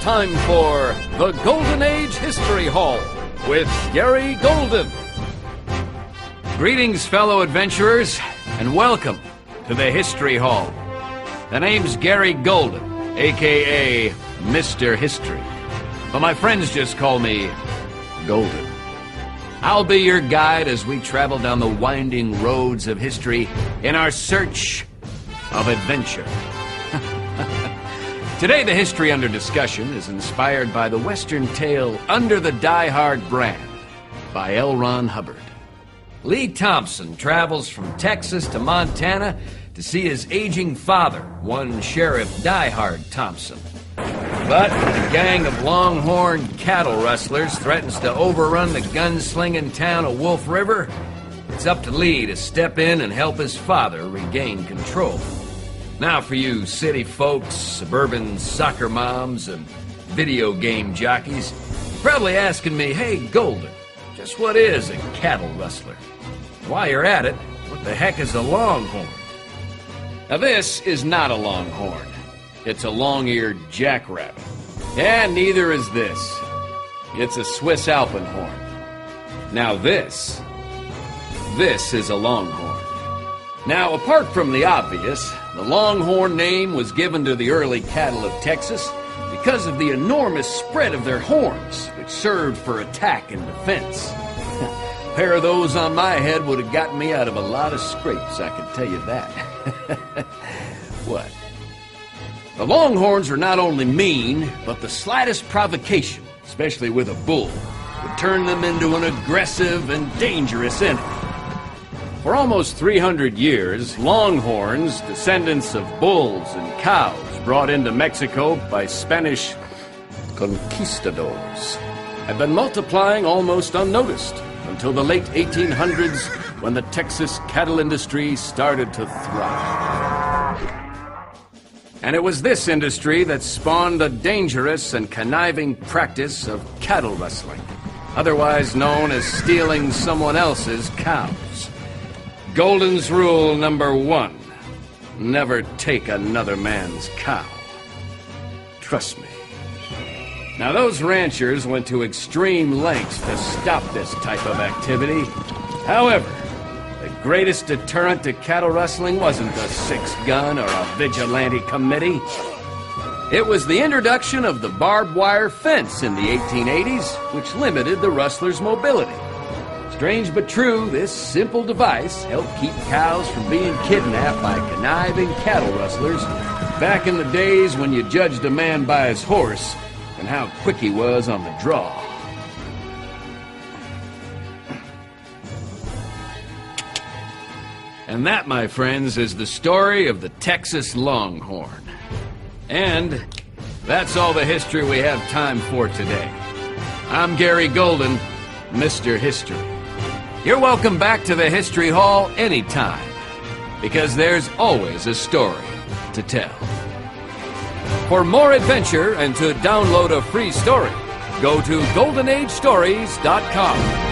time for the Golden Age History Hall with Gary Golden. Greetings, fellow adventurers, and welcome to the History Hall. The name's Gary Golden, a.k.a. Mr. History, but my friends just call me Golden. I'll be your guide as we travel down the winding roads of history in our search of adventure. Today, the history under discussion is inspired by the Western tale Under the Die Hard Brand by L. Ron Hubbard. Lee Thompson travels from Texas to Montana to see his aging father, one Sheriff Die Hard Thompson. But a gang of longhorn cattle rustlers threatens to overrun the gunslinging town of Wolf River. It's up to Lee to step in and help his father regain control. Now for you city folks, suburban soccer moms, and video game jockeys, you're probably asking me, hey, Golden, just what is a cattle rustler? While you're at it, what the heck is a longhorn? Now this is not a longhorn. It's a long-eared jackrabbit. And neither is this. It's a Swiss alpenhorn. Now this is a longhorn. Now, apart from the obvious, the longhorn name was given to the early cattle of Texas because of the enormous spread of their horns, which served for attack and defense. A pair of those on my head would have gotten me out of a lot of scrapes, I can tell you that. What? The longhorns are not only mean, but the slightest provocation, especially with a bull, would turn them into an aggressive and dangerous enemy. For almost 300 years, longhorns, descendants of bulls and cows brought into Mexico by Spanish conquistadors, have been multiplying almost unnoticed until the late 1800s when the Texas cattle industry started to thrive. And it was this industry that spawned the dangerous and conniving practice of cattle rustling, otherwise known as stealing someone else's cows. Golden's rule number 1, never take another man's cow. Trust me. Now those ranchers went to extreme lengths to stop this type of activity. However, the greatest deterrent to cattle rustling wasn't a 6-gun or a vigilante committee. It was the introduction of the barbed wire fence in the 1880s, which limited the rustlers' mobility. Strange but true, this simple device helped keep cows from being kidnapped by conniving cattle rustlers back in the days when you judged a man by his horse and how quick he was on the draw. And that, my friends, is the story of the Texas Longhorn. And that's all the history we have time for today. I'm Gary Golden, Mr. History. You're welcome back to the History Hall anytime, because there's always a story to tell. For more adventure and to download a free story, go to goldenagestories.com.